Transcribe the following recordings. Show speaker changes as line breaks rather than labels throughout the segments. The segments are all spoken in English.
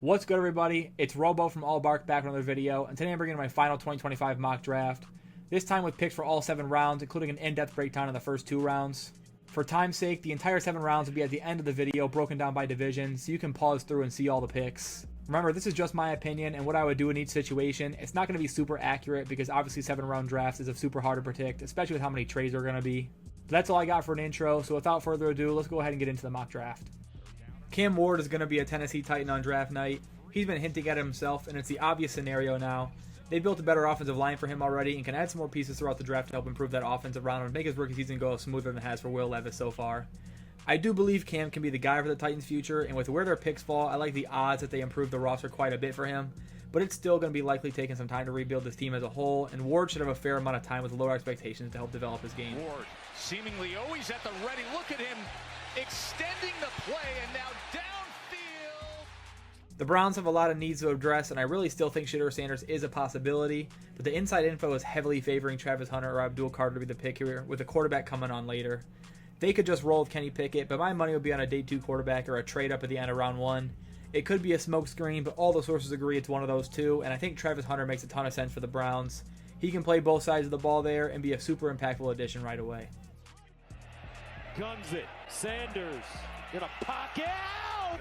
What's good, everybody? It's Robo from All Bark back with another video, and today I'm bringing my final 2025 mock draft. This time with picks for all 7 rounds, including an in-depth breakdown of the first 2 rounds. For time's sake, the entire 7 rounds will be at the end of the video, broken down by division, so you can pause through and see all the picks. Remember, this is just my opinion and what I would do in each situation. It's not going to be super accurate because obviously 7-round drafts is super hard to predict, especially with how many trades are going to be. But that's all I got for an intro, so without further ado, let's go ahead and get into the mock draft. Cam Ward is going to be a Tennessee Titan on draft night. He's been hinting at it himself, and it's the obvious scenario now. They built a better offensive line for him already and can add some more pieces throughout the draft to help improve that offensive round and make his rookie season go smoother than it has for Will Levis so far. I do believe Cam can be the guy for the Titans' future, and with where their picks fall, I like the odds that they improve the roster quite a bit for him, but it's still going to be likely taking some time to rebuild this team as a whole, and Ward should have a fair amount of time with lower expectations to help develop his game.
Ward seemingly always at the ready. Look at him extending the play and now downfield.
The Browns have a lot of needs to address, and I really still think Shedeur Sanders is a possibility, but the inside info is heavily favoring Travis Hunter or Abdul Carter to be the pick here, with the quarterback coming on later. They could just roll with Kenny Pickett, but my money would be on a day 2 quarterback or a trade up at the end of round 1. It could be a smokescreen, but all the sources agree it's one of those two, and I think Travis Hunter makes a ton of sense for the Browns. He can play both sides of the ball there and be a super impactful addition right away.
Guns it. Sanders in a pocket. Out!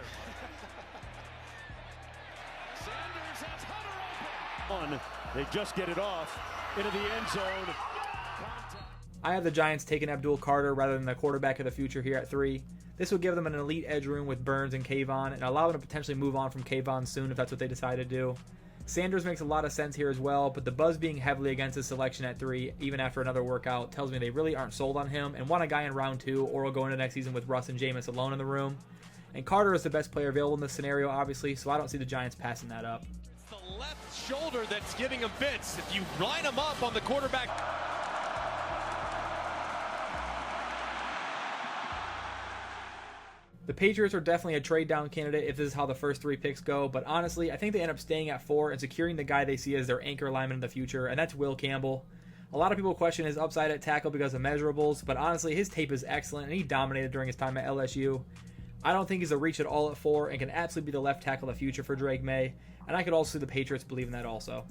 Sanders has Hunter open.
They just get it off into the end zone.
I have the Giants taking Abdul Carter rather than the quarterback of the future here at 3. This will give them an elite edge room with Burns and Kayvon and allow them to potentially move on from Kayvon soon if that's what they decide to do. Sanders makes a lot of sense here as well, but the buzz being heavily against his selection at 3, even after another workout, tells me they really aren't sold on him and want a guy in round 2 or will go into next season with Russ and Jameis alone in the room. And Carter is the best player available in this scenario, obviously, so I don't see the Giants passing that up.
It's the left shoulder that's giving him fits. If you line him up on the quarterback.
The Patriots are definitely a trade down candidate if this is how the first 3 picks go, but honestly, I think they end up staying at 4 and securing the guy they see as their anchor lineman in the future, and that's Will Campbell. A lot of people question his upside at tackle because of measurables, but honestly, his tape is excellent, and he dominated during his time at LSU. I don't think he's a reach at all at 4 and can absolutely be the left tackle of the future for Drake May, and I could also see the Patriots believe in that also.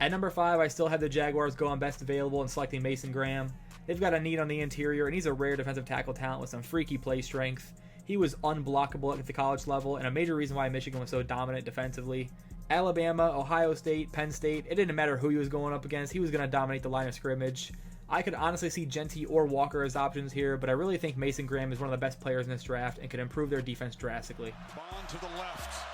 At number 5, I still have the Jaguars going best available and selecting Mason Graham. They've got a need on the interior, and he's a rare defensive tackle talent with some freaky play strength. He was unblockable at the college level, and a major reason why Michigan was so dominant defensively. Alabama, Ohio State, Penn State, it didn't matter who he was going up against, he was going to dominate the line of scrimmage. I could honestly see Genty or Walker as options here, but I really think Mason Graham is one of the best players in this draft and could improve their defense drastically.
Bond to the left.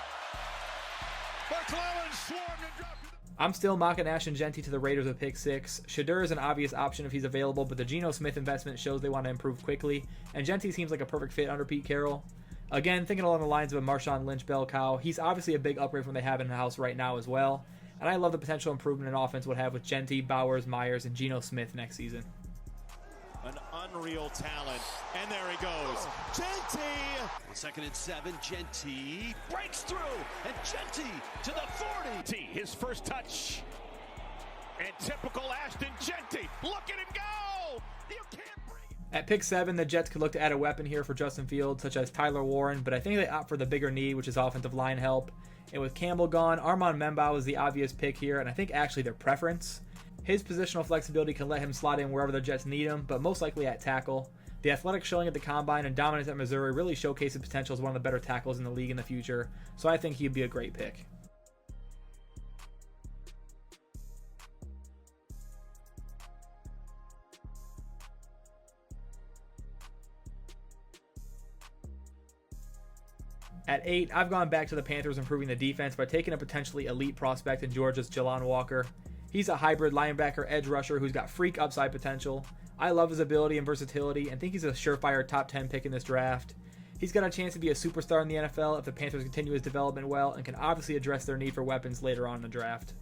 McClellan swung and dropped.
I'm still mocking Ashton Genty to the Raiders with pick 6. Shedeur is an obvious option if he's available, but the Geno Smith investment shows they want to improve quickly, and Genty seems like a perfect fit under Pete Carroll. Again, thinking along the lines of a Marshawn Lynch bell cow, he's obviously a big upgrade from what they have in the house right now as well, and I love the potential improvement in offense would have with Genty, Bowers, Myers, and Geno Smith next season.
An unreal talent. And there he goes. Genty!
2nd and 7. Genty breaks through. And Genty to the 40.
His first touch. And typical Ashton Genty. Look at him go! You can't break.
At pick 7, the Jets could look to add a weapon here for Justin Fields, such as Tyler Warren, but I think they opt for the bigger need, which is offensive line help. And with Campbell gone, Armand Membao is the obvious pick here, and I think actually their preference. His positional flexibility can let him slot in wherever the Jets need him, but most likely at tackle. The athletic showing at the Combine and dominance at Missouri really showcase his potential as one of the better tackles in the league in the future, so I think he'd be a great pick. At 8, I've gone back to the Panthers improving the defense by taking a potentially elite prospect in Georgia's Jalon Walker. He's a hybrid linebacker edge rusher who's got freak upside potential. I love his ability and versatility and think he's a surefire top 10 pick in this draft. He's got a chance to be a superstar in the NFL if the Panthers continue his development well and can obviously address their need for weapons later on in the draft.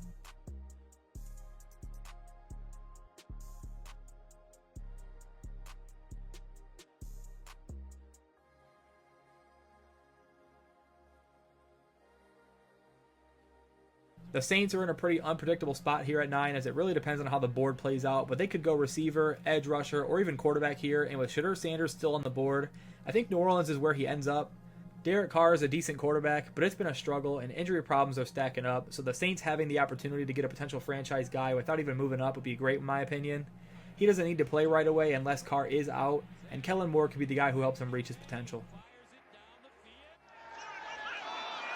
The Saints are in a pretty unpredictable spot here at 9, as it really depends on how the board plays out, but they could go receiver, edge rusher, or even quarterback here, and with Shedeur Sanders still on the board, I think New Orleans is where he ends up. Derek Carr is a decent quarterback, but it's been a struggle, and injury problems are stacking up, so the Saints having the opportunity to get a potential franchise guy without even moving up would be great in my opinion. He doesn't need to play right away unless Carr is out, and Kellen Moore could be the guy who helps him reach his potential.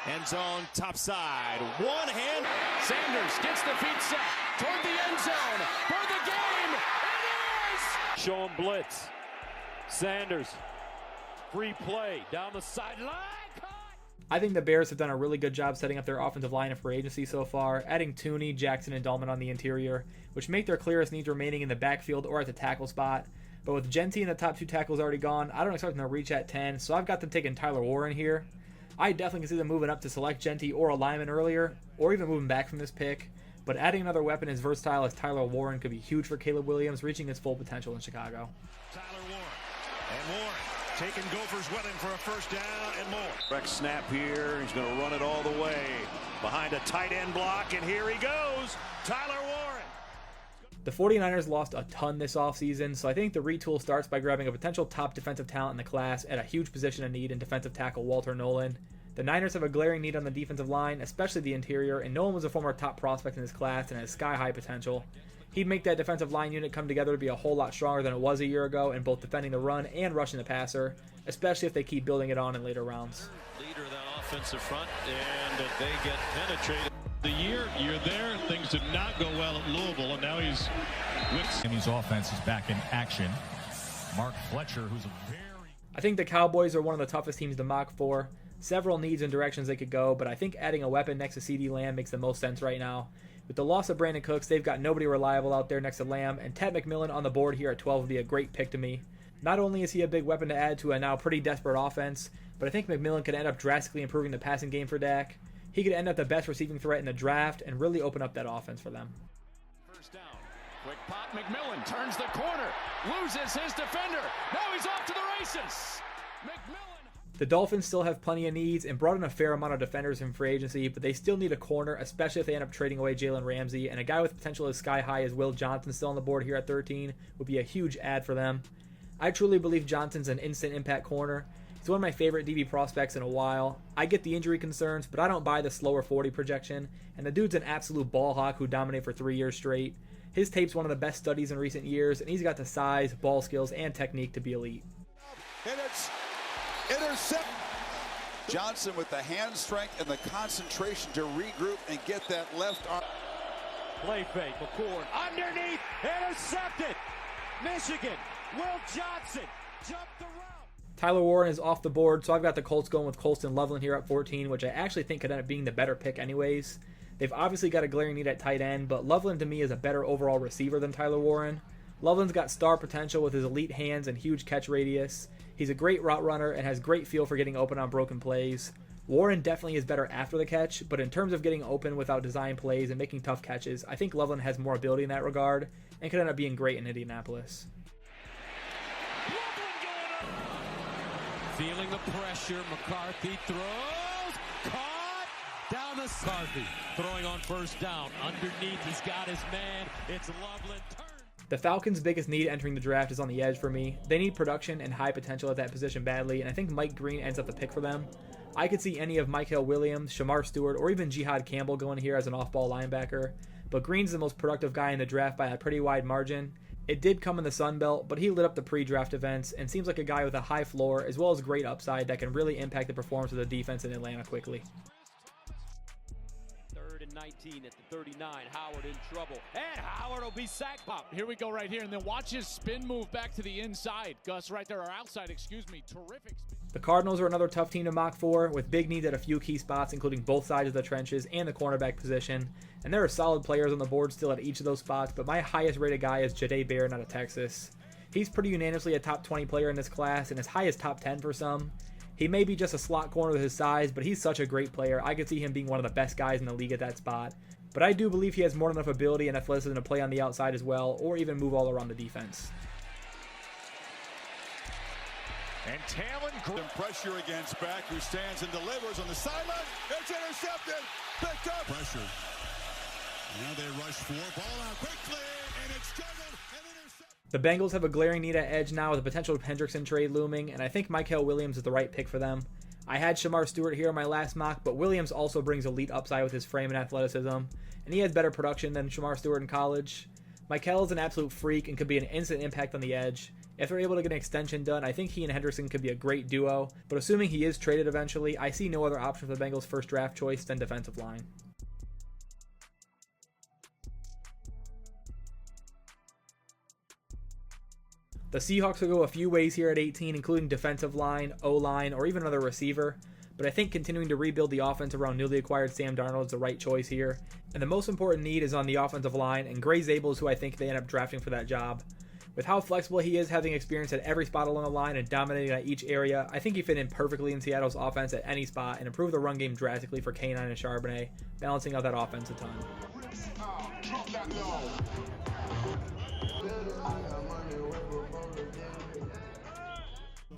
End zone, top side, one hand.
Sanders gets the feet set toward the end zone for the game. It is!
Show him blitz. Sanders, free play down the sideline.
I think the Bears have done a really good job setting up their offensive line in free agency so far, adding Tooney, Jackson, and Dahlman on the interior, which make their clearest needs remaining in the backfield or at the tackle spot. But with Jeanty and the top 2 tackles already gone, I don't expect them to reach at 10, so I've got them taking Tyler Warren here. I definitely can see them moving up to select Jeanty or a lineman earlier, or even moving back from this pick, but adding another weapon as versatile as Tyler Warren could be huge for Caleb Williams reaching his full potential in Chicago.
Tyler Warren. And Warren taking Gophers with him for a first down and more.
Direct snap here. He's going to run it all the way behind a tight end block, and here he goes. Tyler Warren.
The 49ers lost a ton this offseason, so I think the retool starts by grabbing a potential top defensive talent in the class at a huge position of need in defensive tackle Walter Nolan. The Niners have a glaring need on the defensive line, especially the interior, and Nolan was a former top prospect in his class and has sky-high potential. He'd make that defensive line unit come together to be a whole lot stronger than it was a year ago in both defending the run and rushing the passer, especially if they keep building it on in later rounds.
Leader of that offensive front, and they get penetrated. The year you're there, things did not go well at Louisville, and now he's with.
And his offense is back in action. Mark Fletcher, who's a very...
I think the Cowboys are one of the toughest teams to mock for. Several needs and directions they could go, but I think adding a weapon next to CeeDee Lamb makes the most sense right now. With the loss of Brandon Cooks, they've got nobody reliable out there next to Lamb, and Ted McMillan on the board here at 12 would be a great pick to me. Not only is he a big weapon to add to a now pretty desperate offense, but I think McMillan could end up drastically improving the passing game for Dak. He could end up the best receiving threat in the draft and really open up that offense for them.
First down. Quick pop. McMillan turns the corner. Loses his defender. Now he's off to the races. McMillan.
The Dolphins still have plenty of needs and brought in a fair amount of defenders in free agency, but they still need a corner, especially if they end up trading away Jalen Ramsey, and a guy with potential as sky high as Will Johnson still on the board here at 13 would be a huge add for them. I truly believe Johnson's an instant impact corner. He's one of my favorite DB prospects in a while. I get the injury concerns, but I don't buy the slower 40 projection, and the dude's an absolute ball hawk who dominated for 3 years straight. His tape's one of the best studies in recent years, and he's got the size, ball skills, and technique to be elite.
And it's intercept. Johnson with the hand strength and the concentration to regroup and get that left arm.
Play fake. McCord underneath. Intercepted. Michigan. Will Johnson jumped the route.
Tyler Warren is off the board, so I've got the Colts going with Colston Loveland here at 14, which I actually think could end up being the better pick anyways. They've obviously got a glaring need at tight end, but Loveland to me is a better overall receiver than Tyler Warren. Loveland's got star potential with his elite hands and huge catch radius. He's a great route runner and has great feel for getting open on broken plays. Warren definitely is better after the catch, but in terms of getting open without design plays and making tough catches, I think Loveland has more ability in that regard and could end up being great in Indianapolis.
Feeling the pressure, McCarthy throws, caught, down the McCarthy, throwing on first down, underneath, he's got his man, it's Loveland, turn.
The Falcons' biggest need entering the draft is on the edge for me. They need production and high potential at that position badly, and I think Mike Green ends up the pick for them. I could see any of Michael Williams, Shamar Stewart, or even Jihad Campbell going here as an off-ball linebacker, but Green's the most productive guy in the draft by a pretty wide margin. It did come in the Sun Belt, but he lit up the pre-draft events and seems like a guy with a high floor as well as great upside that can really impact the performance of the defense in Atlanta quickly.
3rd and 19 at the 39. Howard in trouble. And Howard will be sacked. Pop.
Here we go right here, and then watch his spin move back to the inside. Gus right there, or outside, excuse me. Terrific spin.
The Cardinals are another tough team to mock for, with big needs at a few key spots, including both sides of the trenches and the cornerback position. And there are solid players on the board still at each of those spots, but my highest rated guy is Jahdae Barron out of Texas. He's pretty unanimously a top 20 player in this class, and as high as top 10 for some. He may be just a slot corner with his size, but he's such a great player. I could see him being one of the best guys in the league at that spot. But I do believe he has more than enough ability and athleticism to play on the outside as well, or even move all around the defense.
And Talon
Pressure against back, who stands and delivers on the sideline. It's intercepted. Picked up.
pressure. Now they rush for ball out quickly, and it's juggled and intercepted.
The Bengals have a glaring need at edge now with a potential Hendrickson trade looming, and I think Mykel Williams is the right pick for them. I had Shamar Stewart here in my last mock, but Williams also brings elite upside with his frame and athleticism, and he has better production than Shamar Stewart in college. Mykel is an absolute freak and could be an instant impact on the edge. If they're able to get an extension done, I think he and Hendrickson could be a great duo, but assuming he is traded eventually, I see no other option for the Bengals' first draft choice than defensive line. The Seahawks will go a few ways here at 18, including defensive line, O-line, or even another receiver, but I think continuing to rebuild the offense around newly acquired Sam Darnold is the right choice here. And the most important need is on the offensive line, and Gray Zabel is who I think they end up drafting for that job. With how flexible he is, having experience at every spot along the line and dominating at each area, I think he fit in perfectly in Seattle's offense at any spot and improved the run game drastically for K9 and Charbonnet, balancing out that offense a ton.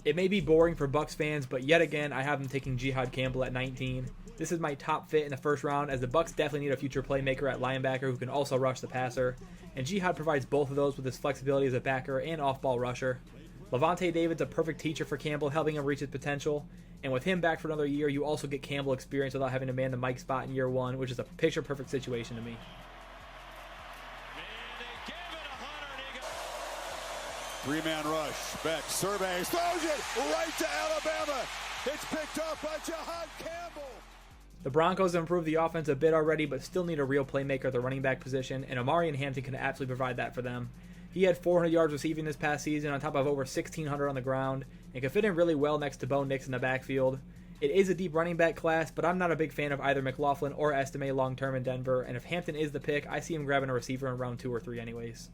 It may be boring for Bucs fans, but yet again, I have them taking Jihad Campbell at 19. This is my top fit in the first round, as the Bucs definitely need a future playmaker at linebacker who can also rush the passer, and Jihad provides both of those with his flexibility as a backer and off-ball rusher. Levante David's a perfect teacher for Campbell, helping him reach his potential, and with him back for another year, you also get Campbell experience without having to man the Mike spot in year one, which is a picture-perfect situation to me.
Three-man rush. Beck surveys, throws it right to Alabama. It's picked up by Jihad Campbell.
The Broncos have improved the offense a bit already, but still need a real playmaker at the running back position, and Omarion Hampton can absolutely provide that for them. He had 400 yards receiving this past season on top of over 1,600 on the ground, and can fit in really well next to Bo Nix in the backfield. It is a deep running back class, but I'm not a big fan of either McLaughlin or Estime long-term in Denver, and if Hampton is the pick, I see him grabbing a receiver in round 2 or 3 anyways.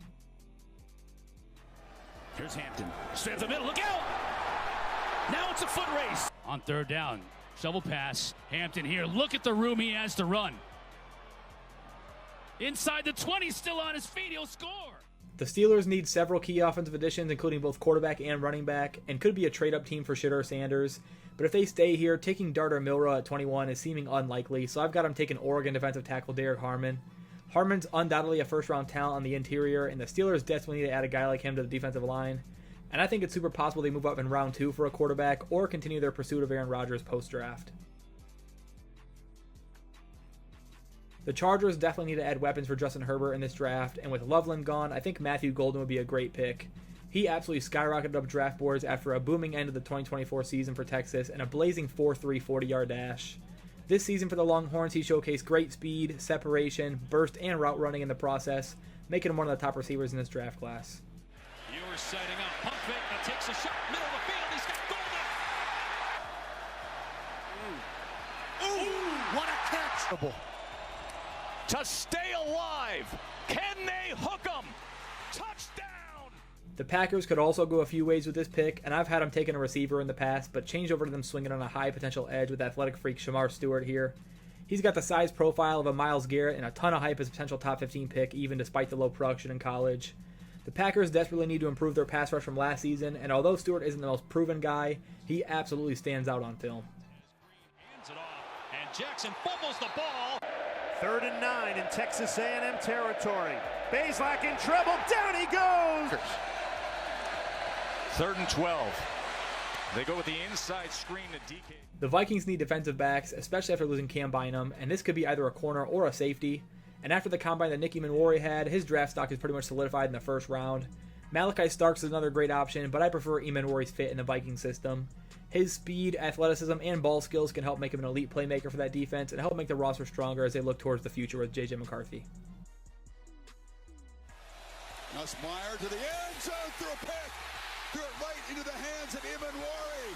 Here's Hampton. Straight the middle. Look out! Now it's a foot race.
On third down, shovel pass. Hampton here. Look at the room he has to run. Inside the 20, still on his feet. He'll score.
The Steelers need several key offensive additions, including both quarterback and running back, and could be a trade-up team for Shedeur Sanders. But if they stay here, taking Dart or Milroe at 21 is seeming unlikely, so I've got him taking Oregon defensive tackle Derek Harmon. Harmon's undoubtedly a first-round talent on the interior, and the Steelers desperately need to add a guy like him to the defensive line. And I think it's super possible they move up in round 2 for a quarterback, or continue their pursuit of Aaron Rodgers post-draft. The Chargers definitely need to add weapons for Justin Herbert in this draft, and with Loveland gone, I think Matthew Golden would be a great pick. He absolutely skyrocketed up draft boards after a booming end of the 2024 season for Texas and a blazing 4.3 40-yard dash. This season for the Longhorns, he showcased great speed, separation, burst, and route running in the process, making him one of the top receivers in this draft class.
Ewers setting up. Pump fake. Now takes a shot. Middle of the field. He's got Golden.
Ooh, what a catch. To stay alive. Can they hook him? Touchdown.
The Packers could also go a few ways with this pick, and I've had them taking a receiver in the past, but changed over to them swinging on a high potential edge with athletic freak Shamar Stewart here. He's got the size profile of a Myles Garrett and a ton of hype as a potential top 15 pick, even despite the low production in college. The Packers desperately need to improve their pass rush from last season, and although Stewart isn't the most proven guy, he absolutely stands out on film.
Hands it off, and Jackson fumbles the ball.
3rd and 9 in Texas A&M territory. Bazelak in trouble. Down he goes.
3rd and 12. They go with the inside screen to DK.
The Vikings need defensive backs, especially after losing Cam Bynum, and this could be either a corner or a safety. And after the combine that Nicky Manwari had, his draft stock is pretty much solidified in the first round. Malachi Starks is another great option, but I prefer Manwari's fit in the Viking system. His speed, athleticism, and ball skills can help make him an elite playmaker for that defense and help make the roster stronger as they look towards the future with J.J. McCarthy.
Nussmeier to the end zone through a pick. Threw it right into the hands of Manwari.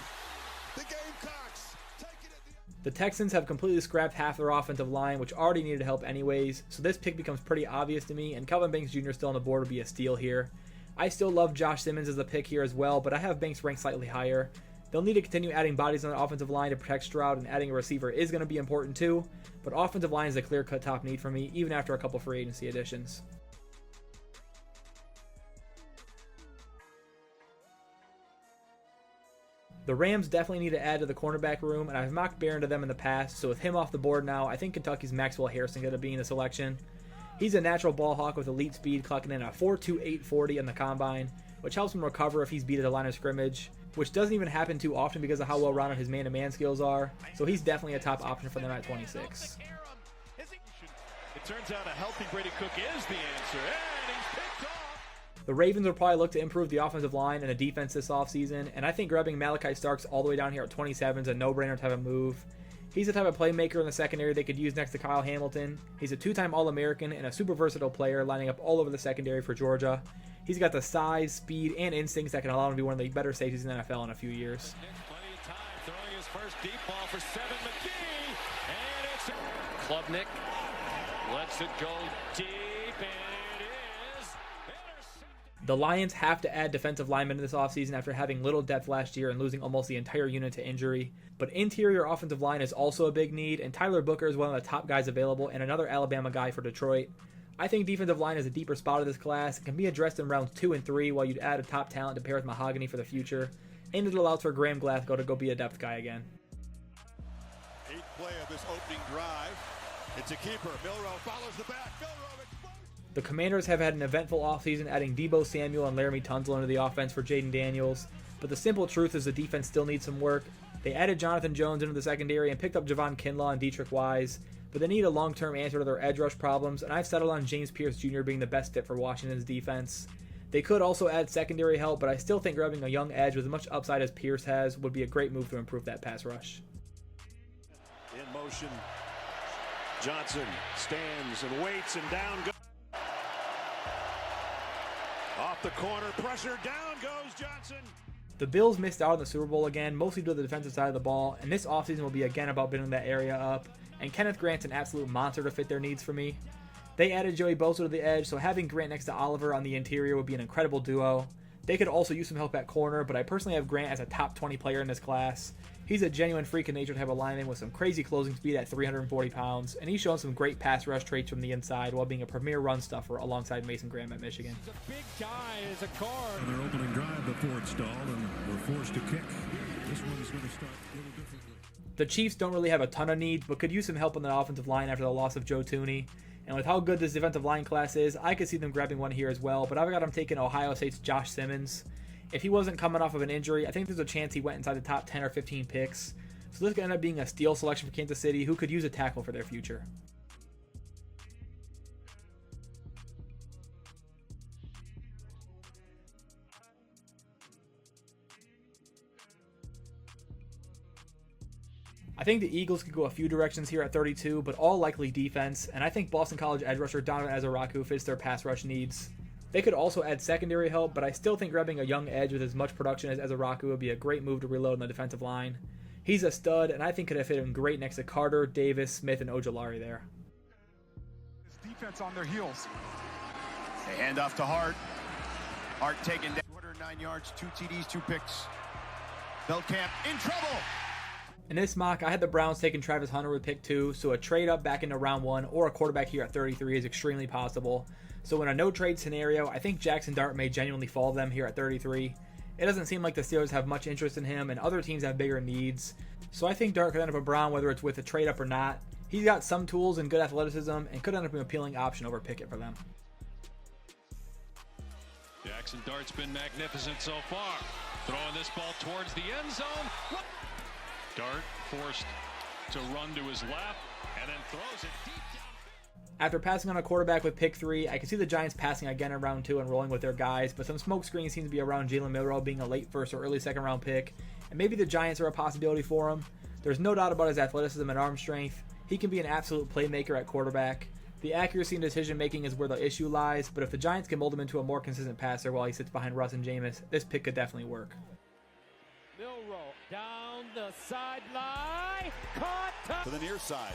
The Gamecocks take it at the end.
The Texans have completely scrapped half their offensive line, which already needed help anyways, so this pick becomes pretty obvious to me, and Kelvin Banks Jr. still on the board would be a steal here. I still love Josh Simmons as a pick here as well, but I have Banks ranked slightly higher. They'll need to continue adding bodies on the offensive line to protect Stroud, and adding a receiver is going to be important too, but offensive line is a clear-cut top need for me, even after a couple free agency additions. The Rams definitely need to add to the cornerback room, and I've mocked Barron to them in the past, so with him off the board now, I think Kentucky's Maxwell Harrison going to be in the selection. He's a natural ball hawk with elite speed, clocking in a 4.28 40 in the combine, which helps him recover if he's beat at the line of scrimmage, which doesn't even happen too often because of how well-rounded his man-to-man skills are, so he's definitely a top option for them at 26.
It turns out a healthy Brady Cook is the answer, and he's picked off.
The Ravens will probably look to improve the offensive line and the defense this offseason, and I think grabbing Malachi Starks all the way down here at 27 is a no-brainer type of move. He's the type of playmaker in the secondary they could use next to Kyle Hamilton. He's a two-time All-American and a super versatile player lining up all over the secondary for Georgia. He's got the size, speed, and instincts that can allow him to be one of the better safeties in the NFL in a few years.
Plenty of time throwing his first deep ball for Seven McGee, and it's Klubnik lets it go deep, and it is intercepted.
The Lions have to add defensive linemen this offseason after having little depth last year and losing almost the entire unit to injury. But interior offensive line is also a big need, and Tyler Booker is one of the top guys available and another Alabama guy for Detroit. I think defensive line is a deeper spot of this class and can be addressed in rounds 2 and 3 while you'd add a top talent to pair with Mahogany for the future, and it allows for Graham Glasgow to go be a depth guy again.
8th play of this opening drive. It's a keeper. Milroe follows the back. Milroe explodes.
The Commanders have had an eventful offseason, adding Deebo Samuel and Laramie Tunsil into the offense for Jaden Daniels, but the simple truth is the defense still needs some work. They added Jonathan Jones into the secondary and picked up Javon Kinlaw and Dietrich Wise, but they need a long-term answer to their edge rush problems, and I've settled on James Pierce Jr. being the best fit for Washington's defense. They could also add secondary help, but I still think grabbing a young edge with as much upside as Pierce has would be a great move to improve that pass rush.
In motion, Johnson stands and waits, and down goes. Off the corner, pressure, down goes Johnson.
The Bills missed out on the Super Bowl again, mostly due to the defensive side of the ball, and this offseason will be again about building that area up, and Kenneth Grant's an absolute monster to fit their needs for me. They added Joey Bosa to the edge, so having Grant next to Oliver on the interior would be an incredible duo. They could also use some help at corner, but I personally have Grant as a top 20 player in this class. He's a genuine freak of nature to have a lineman with some crazy closing speed at 340 pounds, and he's shown some great pass rush traits from the inside while being a premier run stuffer alongside Mason Graham at Michigan.
He's a big guy as a guard.
Their opening drive before it stalled and were forced to kick. This one's going to start a little differently.
The Chiefs don't really have a ton of needs, but could use some help on the offensive line after the loss of Joe Thuney. And with how good this defensive line class is, I could see them grabbing one here as well, but I've got them taking Ohio State's Josh Simmons. If he wasn't coming off of an injury, I think there's a chance he went inside the top 10 or 15 picks. So this could end up being a steal selection for Kansas City, who could use a tackle for their future. I think the Eagles could go a few directions here at 32, but all likely defense, and I think Boston College edge rusher Donovan Ezaraku fits their pass rush needs. They could also add secondary help, but I still think grabbing a young edge with as much production as Ezaraku would be a great move to reload on the defensive line. He's a stud, and I think could have fit him great next to Carter, Davis, Smith, and Ojulari there.
Defense on their heels. They hand off to Hart. Hart taking down 209 yards, 2 TDs, 2 picks. Belkamp in trouble.
In this mock, I had the Browns taking Travis Hunter with pick 2, so a trade up back into round 1 or a quarterback here at 33 is extremely possible. So in a no-trade scenario, I think Jackson Dart may genuinely fall them here at 33. It doesn't seem like the Steelers have much interest in him, and other teams have bigger needs. So I think Dart could end up a Brown whether it's with a trade up or not. He's got some tools and good athleticism, and could end up an appealing option over Pickett for them.
Jackson Dart's been magnificent so far. Throwing this ball towards the end zone. Dart forced to run to his left, and then throws it deep down.
After passing on a quarterback with pick 3, I can see the Giants passing again in round 2 and rolling with their guys, but some smoke screens seem to be around Jalen Milroe being a late first or early second round pick, and maybe the Giants are a possibility for him. There's no doubt about his athleticism and arm strength. He can be an absolute playmaker at quarterback. The accuracy and decision making is where the issue lies, but if the Giants can mold him into a more consistent passer while he sits behind Russ and Jameis, this pick could definitely work.
Milroe down the sideline, caught
To the near side.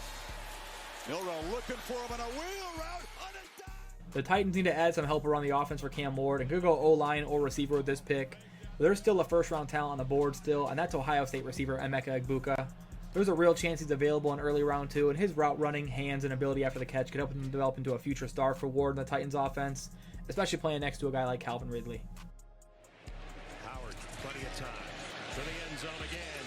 Milroe looking for him on a wheel route on a dive.
The Titans need to add some help around the offense for Cam Ward and could go O-line or receiver with this pick. But there's still a first-round talent on the board still, and that's Ohio State receiver Emeka Egbuka. There's a real chance he's available in early round 2, and his route running, hands, and ability after the catch could help him develop into a future star for Ward in the Titans offense, especially playing next to a guy like Calvin Ridley.
Howard, plenty of time. To the end zone again.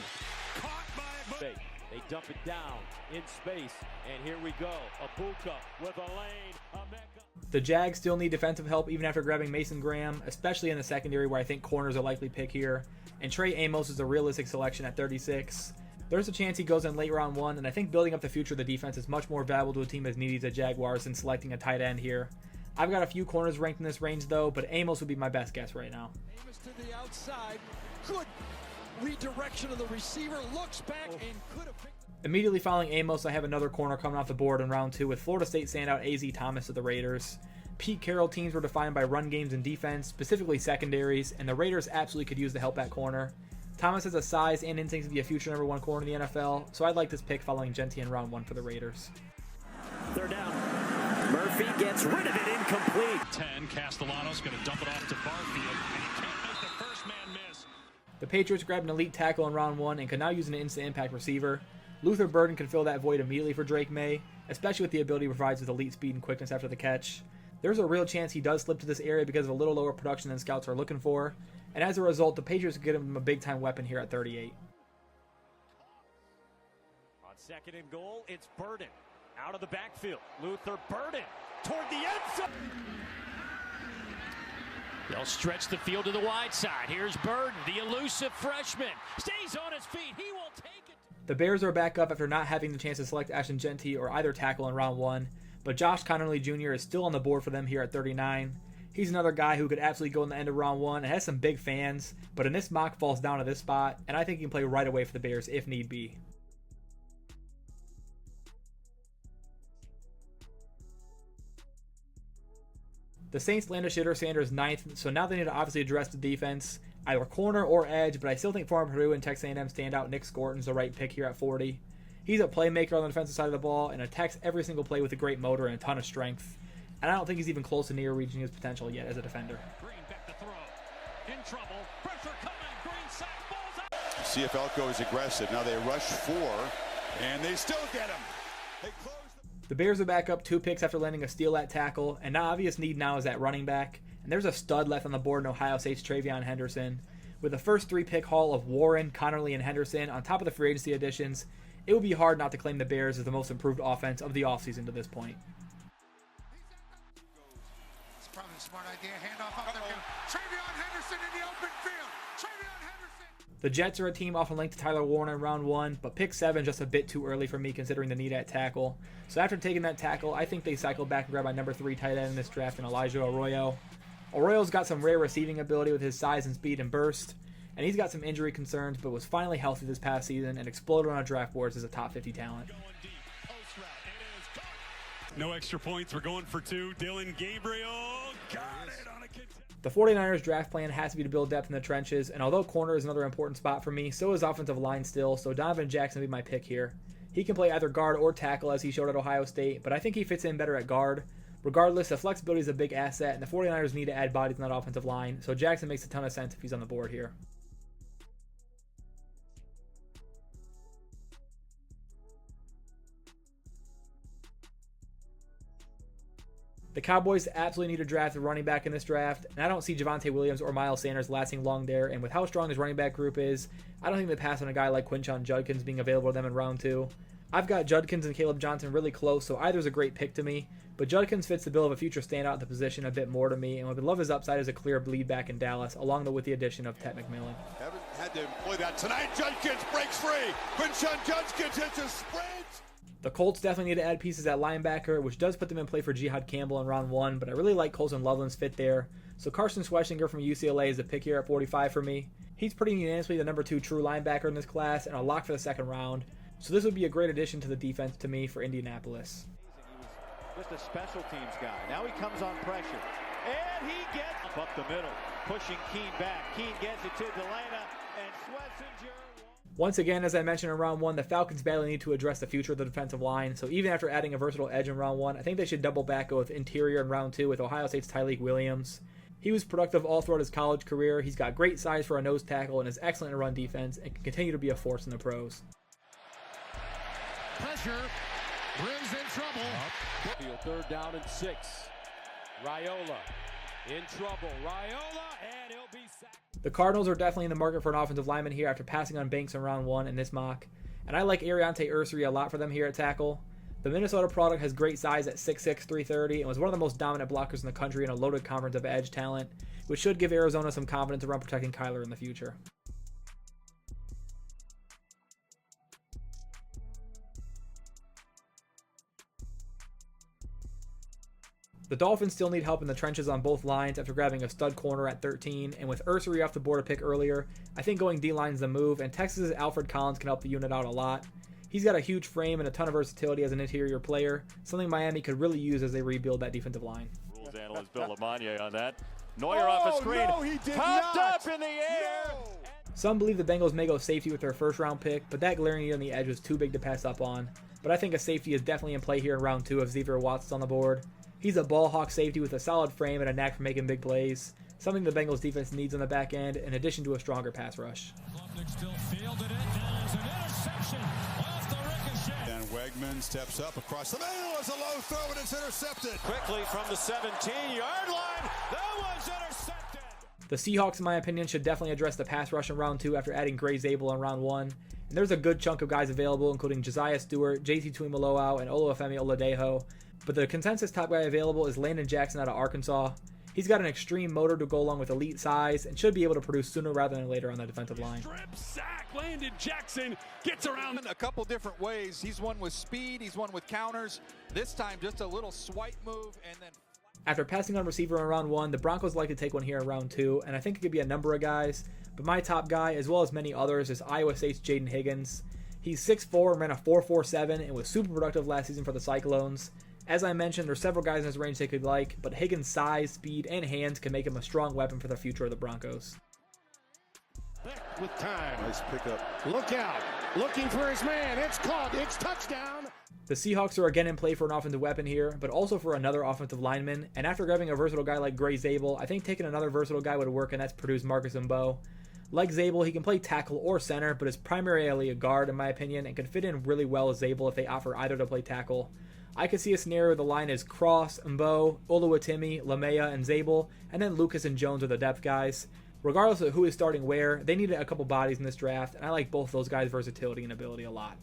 Caught by
They dump it down in space, and here we go. Abuka with a lane. Emeka.
The Jags still need defensive help even after grabbing Mason Graham, especially in the secondary where I think corners are likely pick here. And Trey Amos is a realistic selection at 36. There's a chance he goes in late round 1, and I think building up the future of the defense is much more valuable to a team as needy as the Jaguars than selecting a tight end here. I've got a few corners ranked in this range though, but Amos would be my best guess right now.
Amos to the outside. Good redirection of the receiver. Looks back and could have picked.
Immediately following Amos, I have another corner coming off the board in round 2 with Florida State standout A.Z. Thomas of the Raiders. Pete Carroll teams were defined by run games and defense, specifically secondaries, and the Raiders absolutely could use the help at corner. Thomas has a size and instincts to be a future number 1 corner in the NFL, so I'd like this pick following Gentry in round 1 for the Raiders.
Third down. Murphy gets rid of it, incomplete.
10, Castellanos going to dump it off to Barfield, and he can't make the first man miss.
The Patriots grabbed an elite tackle in round 1 and could now use an instant impact receiver. Luther Burden can fill that void immediately for Drake May, especially with the ability he provides with elite speed and quickness after the catch. There's a real chance he does slip to this area because of a little lower production than scouts are looking for, and as a result, the Patriots get him a big-time weapon here at 38.
On second and goal, it's Burden. Out of the backfield, Luther Burden toward the end zone. They'll stretch the field to the wide side. Here's Burden, the elusive freshman. Stays on his feet. He will take it.
The Bears are back up after not having the chance to select Ashton Gentry or either tackle in round 1, but Josh Connerly Jr. is still on the board for them here at 39. He's another guy who could absolutely go in the end of round 1 and has some big fans, but in this mock falls down to this spot, and I think he can play right away for the Bears if need be. The Saints landed Shedeur Sanders 9th, so now they need to obviously address the defense, either corner or edge, but I still think former Purdue and Texas A&M standout Nick Scorton's the right pick here at 40. He's a playmaker on the defensive side of the ball and attacks every single play with a great motor and a ton of strength. And I don't think he's even close to near reaching his potential yet as a defender.
Green back to throw. In trouble. Pressure coming. Green sack. Balls out.
See if Elko is aggressive. Now they rush 4, and they still get him. They close.
The Bears are back up 2 picks after landing a steal at tackle, and the obvious need now is at running back. And there's a stud left on the board in Ohio State's Travion Henderson. With the first 3-pick haul of Warren, Connerly, and Henderson on top of the free agency additions, it would be hard not to claim the Bears as the most improved offense of the offseason to this point.
It's probably a smart idea. Handoff up there. Travion Henderson in the open field. Travion Henderson.
The Jets are a team often linked to Tyler Warren in round 1, but pick 7 just a bit too early for me considering the need at tackle. So after taking that tackle, I think they cycle back and grab my number 3 tight end in this draft in Elijah Arroyo. Arroyo's got some rare receiving ability with his size and speed and burst, and he's got some injury concerns, but was finally healthy this past season and exploded on our draft boards as a top 50 talent.
No extra points. We're going for 2. Dylan Gabriel got it on a kick.
The 49ers draft plan has to be to build depth in the trenches, and although corner is another important spot for me, so is offensive line still, so Donovan Jackson will be my pick here. He can play either guard or tackle as he showed at Ohio State, but I think he fits in better at guard. Regardless, the flexibility is a big asset, and the 49ers need to add bodies on that offensive line, so Jackson makes a ton of sense if he's on the board here. The Cowboys absolutely need to draft a running back in this draft, and I don't see Javonte Williams or Miles Sanders lasting long there, and with how strong this running back group is, I don't think they pass on a guy like Quinshon Judkins being available to them in round 2. I've got Judkins and Caleb Johnson really close, so either's a great pick to me, but Judkins fits the bill of a future standout at the position a bit more to me, and would love his upside as a clear bleed back in Dallas, along with the addition of Ted McMillan.
Haven't had to employ that tonight. Judkins breaks free. Quinshon Judkins hits a sprint.
The Colts definitely need to add pieces at linebacker, which does put them in play for Jihad Campbell in round 1, but I really like Colson Loveland's fit there. So Carson Schwessinger from UCLA is a pick here at 45 for me. He's pretty unanimously the number 2 true linebacker in this class and a lock for the second round. So this would be a great addition to the defense to me for Indianapolis.
He was just a special teams guy. Now he comes on pressure. And he gets up the middle, pushing Keene back. Keene gets it to Delana, and Schwessinger.
Once again, as I mentioned in round 1, the Falcons badly need to address the future of the defensive line, so even after adding a versatile edge in round 1, I think they should double back go with interior in round 2 with Ohio State's Tyleik Williams. He was productive all throughout his college career, he's got great size for a nose tackle, and is excellent in run defense, and can continue to be a force in the pros.
Pressure. Brings in trouble.
Third down and 6. Raiola in trouble. Raiola, and he'll be sacked.
The Cardinals are definitely in the market for an offensive lineman here after passing on Banks in round 1 in this mock. and I like Ariante Ursary a lot for them here at tackle. The Minnesota product has great size at 6'6", 330, and was one of the most dominant blockers in the country in a loaded conference of edge talent, which should give Arizona some confidence around protecting Kyler in the future. The Dolphins still need help in the trenches on both lines after grabbing a stud corner at 13, and with Ursary off the board a pick earlier, I think going D-line is the move, and Texas's Alfred Collins can help the unit out a lot. He's got a huge frame and a ton of versatility as an interior player, something Miami could really use as they rebuild that defensive line.
Rules analyst Bill Lamagna on that. Neuer off a screen.
No, he did
Popped
not.
up in the air.
No.
Some believe the Bengals may go safety with their first round pick, but that glaring need on the edge was too big to pass up on. But I think a safety is definitely in play here in round 2 if Xavier Watts is on the board. He's a ball hawk safety with a solid frame and a knack for making big plays, something the Bengals defense needs on the back end, in addition to a stronger pass rush.
Still fielded it. There's an interception off the ricochet.
And Wegman steps up across the middle. It's a low throw and it's intercepted.
Quickly from the 17-yard line. That one's intercepted.
The Seahawks, in my opinion, should definitely address the pass rush in round 2 after adding Gray Zabel in round 1. And there's a good chunk of guys available, including Josiah Stewart, JT Tuimoloau, and Oluwafemi Oladejo. But the consensus top guy available is Landon Jackson out of Arkansas. He's got an extreme motor to go along with elite size and should be able to produce sooner rather than later on the defensive line.
Strip sack. Landon Jackson gets around
In a couple different ways. He's one with speed. He's one with counters. This time just a little swipe move and then...
After passing on receiver in round 1, the Broncos like to take one here in round 2, and I think it could be a number of guys. But my top guy, as well as many others, is Iowa State's Jaden Higgins. He's 6'4", ran a 4.47, and was super productive last season for the Cyclones. As I mentioned, there's several guys in his range they could like, but Higgins' size, speed, and hands can make him a strong weapon for the future of the Broncos.
With time.
Nice pickup.
Look out. Looking for his man. It's caught. It's touchdown.
The Seahawks are again in play for an offensive weapon here, but also for another offensive lineman, and after grabbing a versatile guy like Gray Zabel, I think taking another versatile guy would work, and that's Purdue's Marcus Mbow. Like Zabel, he can play tackle or center, but is primarily a guard in my opinion, and can fit in really well as Zabel if they offer either to play tackle. I could see a scenario where the line is Cross, Mbow, Oluwatimi, Lamea, and Zabel, and then Lucas and Jones are the depth guys. Regardless of who is starting where, they needed a couple bodies in this draft, and I like both those guys' versatility and ability a lot.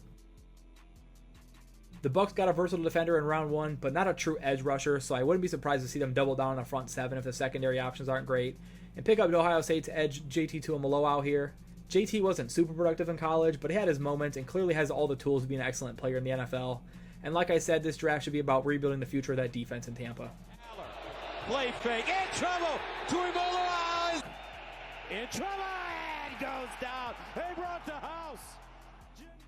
The Bucs got a versatile defender in round 1, but not a true edge rusher, so I wouldn't be surprised to see them double down on the front 7 if the secondary options aren't great, and pick up Ohio State's edge JT Tuimoloau here. JT wasn't super productive in college, but he had his moments and clearly has all the tools to be an excellent player in the NFL. And like I said, this draft should be about rebuilding the future of that defense in Tampa.
Play fake. In trouble. Tuimoloau in trouble and goes down. They brought the house.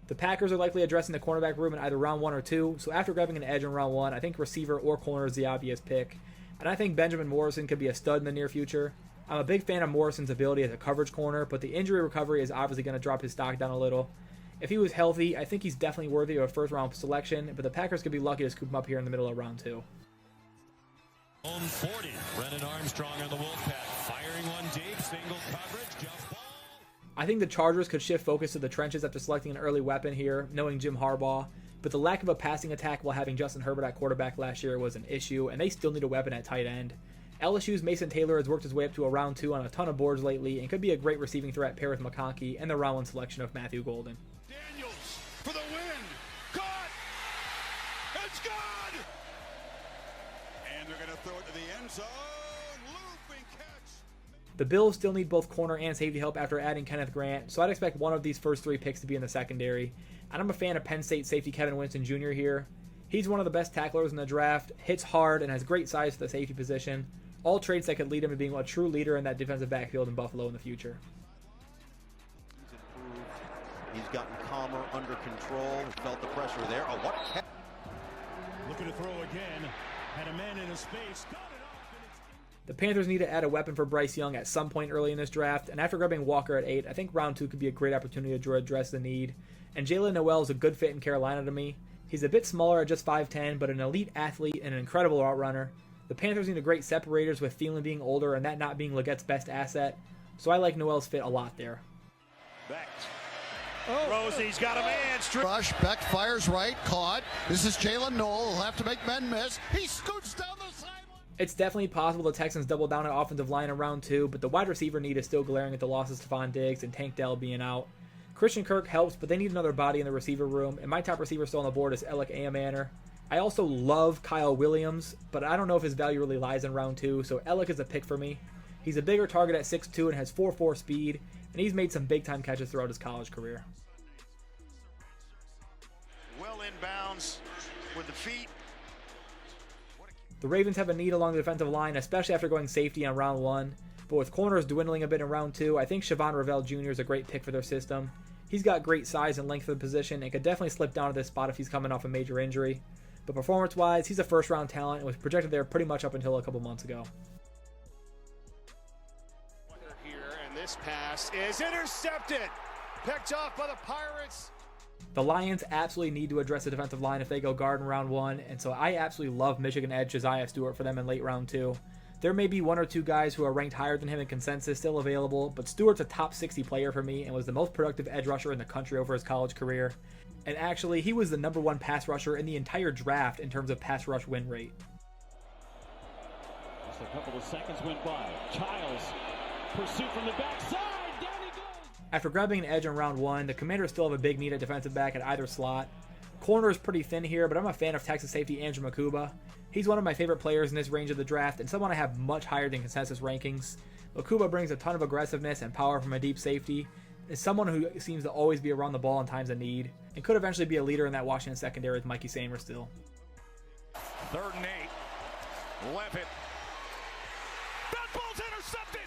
The Packers are likely addressing the cornerback room in either round 1 or 2, so after grabbing an edge in round 1, I think receiver or corner is the obvious pick. And I think Benjamin Morrison could be a stud in the near future. I'm a big fan of Morrison's ability as a coverage corner, but the injury recovery is obviously going to drop his stock down a little. If he was healthy, I think he's definitely worthy of a first-round selection, but the Packers could be lucky to scoop him up here in the middle of round 2.
Home 40. Brennan Armstrong on the Wolfpack. Firing one deep. Single coverage. Jump ball.
I think the Chargers could shift focus to the trenches after selecting an early weapon here, knowing Jim Harbaugh, but the lack of a passing attack while having Justin Herbert at quarterback last year was an issue, and they still need a weapon at tight end. LSU's Mason Taylor has worked his way up to a round 2 on a ton of boards lately and could be a great receiving threat paired with McConkey and the round 1 selection of Matthew Golden.
Daniels for the win. Caught. It's good. And they're going to throw it to the end zone. Looping catch.
The Bills still need both corner and safety help after adding Kenneth Grant, so I'd expect one of these first 3 picks to be in the secondary. And I'm a fan of Penn State safety Kevin Winston Jr. here. He's one of the best tacklers in the draft, hits hard, and has great size for the safety position. All traits that could lead him to being a true leader in that defensive backfield in Buffalo in the future.
He's improved. He's gotten calmer, under control. He felt the pressure there. Oh, what?
Looking to throw again. Had a man in his space. Got it off, and it's...
The Panthers need to add a weapon for Bryce Young at some point early in this draft, and after grabbing Walker at 8, I think round 2 could be a great opportunity to address the need. And Jalen Noel is a good fit in Carolina to me. He's a bit smaller at just 5'10", but an elite athlete and an incredible route runner. The Panthers need a great separators with Thielen being older and that not being Leggette's best asset, so I like Noel's fit a lot there.
Beck. Rosie's got a man.
Rush. Beck fires right. Caught. This is Jalen Noel. He'll have to make men miss. He scoots down the sideline.
It's definitely possible the Texans double down at offensive line in round 2, but the wide receiver need is still glaring at the loss of Stephon Diggs and Tank Dell being out. Christian Kirk helps, but they need another body in the receiver room, and my top receiver still on the board is Alec Ayamaner. I also love Kyle Williams, but I don't know if his value really lies in round 2, so Alec is a pick for me. He's a bigger target at 6'2" and has 4.4 speed, and he's made some big-time catches throughout his college career.
Well inbounds with the feet.
The Ravens have a need along the defensive line, especially after going safety on round 1, but with corners dwindling a bit in round 2, I think Shavon Ravel Jr. is a great pick for their system. He's got great size and length for the position and could definitely slip down to this spot if he's coming off a major injury. But performance-wise, he's a first-round talent and was projected there pretty much up until a couple months ago.
Here, and this pass is intercepted. Picked off by the Pirates.
The Lions absolutely need to address the defensive line if they go guard in round 1, and so I absolutely love Michigan edge Josiah Stewart for them in late round 2. There may be 1 or 2 guys who are ranked higher than him in consensus still available, but Stewart's a top 60 player for me and was the most productive edge rusher in the country over his college career. And actually, he was the #1 pass rusher in the entire draft in terms of pass rush win rate.
Just a couple of seconds went by. Childs, pursuit from the backside, down he goes!
After grabbing an edge in round 1, the Commanders still have a big need at defensive back at either slot. Corner is pretty thin here, but I'm a fan of Texas safety Andrew Makuba. He's one of my favorite players in this range of the draft and someone I have much higher than consensus rankings. Makuba brings a ton of aggressiveness and power from a deep safety, is someone who seems to always be around the ball in times of need, and could eventually be a leader in that Washington secondary with Mikey Samer still.
3rd and 8. Levitt. That ball's intercepted.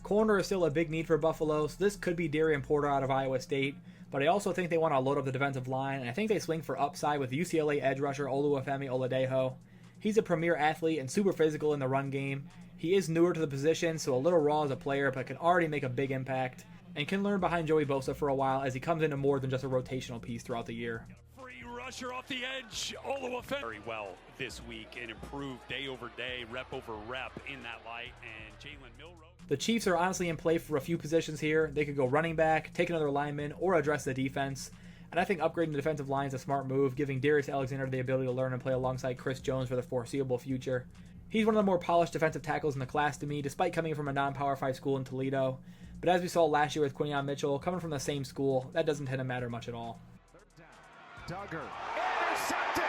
Corner is still a big need for Buffalo, so this could be Darian Porter out of Iowa State, but I also think they want to load up the defensive line, and I think they swing for upside with UCLA edge rusher Oluwafemi Oladejo. He's a premier athlete and super physical in the run game. He is newer to the position, so a little raw as a player, but can already make a big impact, and can learn behind Joey Bosa for a while as he comes into more than just a rotational piece throughout the year.
Free rusher off the edge. Oluwafemi very well this week and improved day over day, rep over rep in that light, and Jalen Milroe.
The Chiefs are honestly in play for a few positions here. They could go running back, take another lineman, or address the defense. And I think upgrading the defensive line is a smart move, giving Darius Alexander the ability to learn and play alongside Chris Jones for the foreseeable future. He's one of the more polished defensive tackles in the class to me, despite coming from a non-Power 5 school in Toledo. But as we saw last year with Quinyon Mitchell, coming from the same school, that doesn't tend to matter much at all.
Duggar. Intercepted.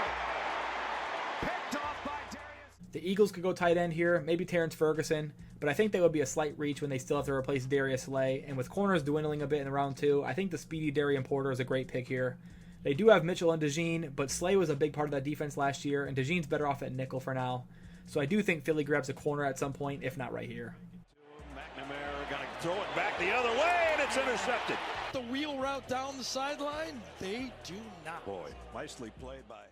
Picked off by Darius.
The Eagles could go tight end here, maybe Terrence Ferguson, but I think they would be a slight reach when they still have to replace Darius Slay, and with corners dwindling a bit in round 2, I think the speedy Darian Porter is a great pick here. They do have Mitchell and DeJean, but Slay was a big part of that defense last year, and DeJean's better off at nickel for now. So I do think Philly grabs a corner at some point, if not right here.
McNamara got to throw it back the other way, and it's intercepted.
The wheel route down the sideline, they do not.
Boy, nicely played by...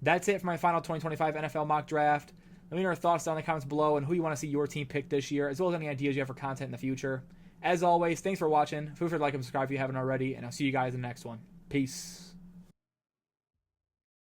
That's it for my final 2025 NFL mock draft. Let me know your thoughts down in the comments below and who you want to see your team pick this year, as well as any ideas you have for content in the future. As always, thanks for watching. Feel free to like and subscribe if you haven't already, and I'll see you guys in the next one. Peace.